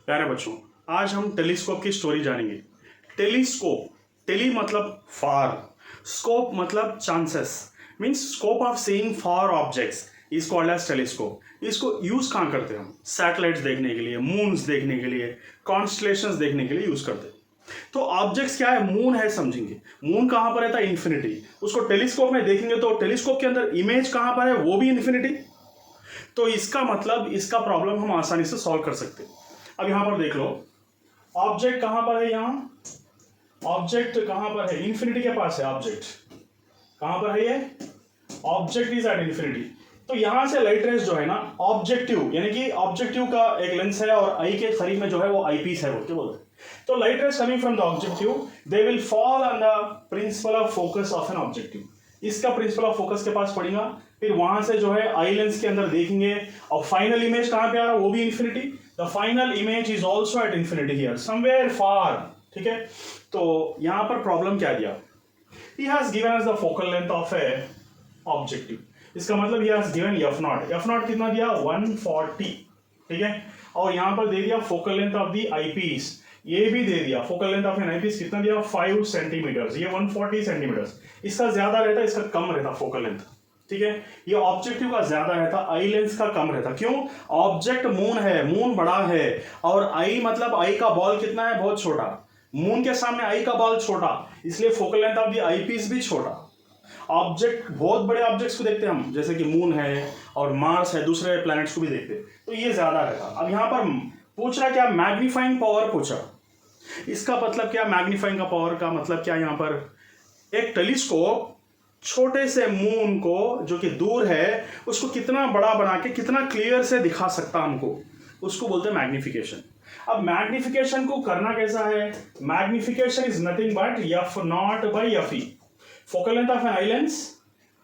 प्यारे बच्चों, आज हम टेलीस्कोप की स्टोरी जानेंगे। टेलीस्कोप, टेली मतलब फार, स्कोप मतलब chances, means scope of seeing far objects is called as telescope. इसको यूज कहाँ करते हैं हम? सैटेलाइट्स देखने के लिए, मून्स देखने के लिए, कॉन्स्टलेशंस देखने के लिए यूज करते हैं। तो ऑब्जेक्ट्स क्या है? मून है, समझेंगे। मून कहाँ पर रहता है? इन्फिनिटी। उसको टेलीस्कोप में देखेंगे तो टेलीस्कोप के अंदर इमेज कहाँ पर है? वो भी इन्फिनिटी। तो इसका मतलब इसका प्रॉब्लम हम आसानी से सॉल्व कर सकते हैं। अब यहां पर देख लो, ऑब्जेक्ट कहां पर है? यहां ऑब्जेक्ट कहां पर है? इन्फिनिटी के पास है। ऑब्जेक्ट कहां पर है? ये ऑब्जेक्ट इज एट इन्फिनिटी। तो यहां से लाइट रेज जो है ना, ऑब्जेक्टिव यानी कि ऑब्जेक्टिव का एक लेंस है और आई के करीब में जो है वो आईपीस है, बोलते बोलते। तो light rays coming from the objective, they will fall on the principle of focus of an objective. इसका प्रिंसिपल ऑफ फोकस के पास पड़ेगा, फिर वहां से जो है आई लेंस के अंदर देखेंगे और फाइनल इमेज कहां पे आ रहा है? वो भी infinity. The final image is also at infinity here somewhere far. ठीक है, तो यहां पर प्रॉब्लम क्या दिया? He has given us the focal length of a objective. इसका मतलब ही हैज गिवन एफ नॉट। एफ नॉट कितना दिया? 140। ठीक है, और यहां पर दे दिया focal length of the eyepiece, ये भी दे दिया। Focal length of an eyepiece कितना दिया? 5 सेंटीमीटर। ये 140 सेंटीमीटर। इसका ज्यादा रहता, इसका कम रहता फोकल लेंथ। ठीक है, ये ऑब्जेक्टिव का ज्यादा रहता, आई लेंस का कम रहता। क्यों? ऑब्जेक्ट मून है, मून बड़ा है, और आई मतलब आई का बॉल कितना है? बहुत छोटा। मून के सामने आई का बॉल छोटा, इसलिए focal length of the eye piece भी छोटा। ऑब्जेक्ट, बहुत बड़े ऑब्जेक्ट्स को देखते हैं हम, जैसे कि मून है और मार्स है, दूसरे प्लैनेट्स को भी देखते हैं, तो ये ज्यादा रहता। अब यहां पर पूछ रहा क्या? मैग्नीफाइंग पावर पूछा। इसका मतलब क्या? मैग्नीफाइंग का पावर का मतलब क्या? यहां पर एक टेलीस्कोप छोटे से मून को जो कि दूर है उसको कितना बड़ा बना के कितना क्लियर से दिखा सकता हमको, उसको बोलते हैं मैग्निफिकेशन। अब मैग्निफिकेशन को करना कैसा है? Magnification is nothing but f naught by f E, focal length of an eye lens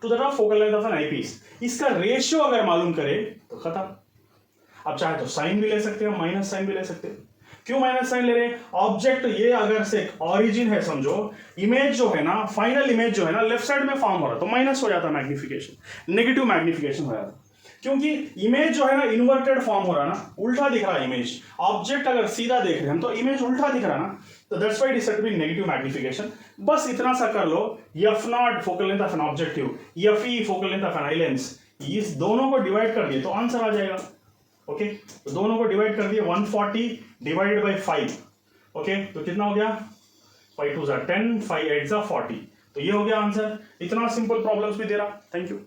to the focal length of an eye piece. इसका रेशियो अगर मालूम करें तो खत्म। अब चाहे तो साइन भी ले सकते हैं, माइनस साइन भी ले सकते हैं। क्यों माइनस साइन ले रहे हैं? ऑब्जेक्ट ये अगर से ऑरिजिन है समझो, इमेज जो है ना, फाइनल इमेज जो है ना, लेफ्ट साइड में फॉर्म हो रहा है तो माइनस हो जाता मैग्निफिकेशन, नेगेटिव मैग्निफिकेशन हो जाता। क्योंकि इमेज जो है ना इन्वर्टेड फॉर्म हो रहा है ना, उल्टा दिख रहा है इमेज। ऑब्जेक्ट अगर सीधा देख रहे हैं तो इमेज उल्टा दिख रहा है ना, तो that's why it is said to be negative magnification. बस इतना सा कर लो, F nought focal length of an objective, F E focal length of an eye lens, इस दोनों को डिवाइड कर दिए तो आंसर आ जाएगा। ओके, तो दोनों को डिवाइड कर दिए, 140 डिवाइडेड बाई 5। ओके, तो कितना हो गया? 5 2 10, 5 8 40। तो ये हो गया आंसर। इतना सिंपल प्रॉब्लम्स भी दे रहा। Thank you.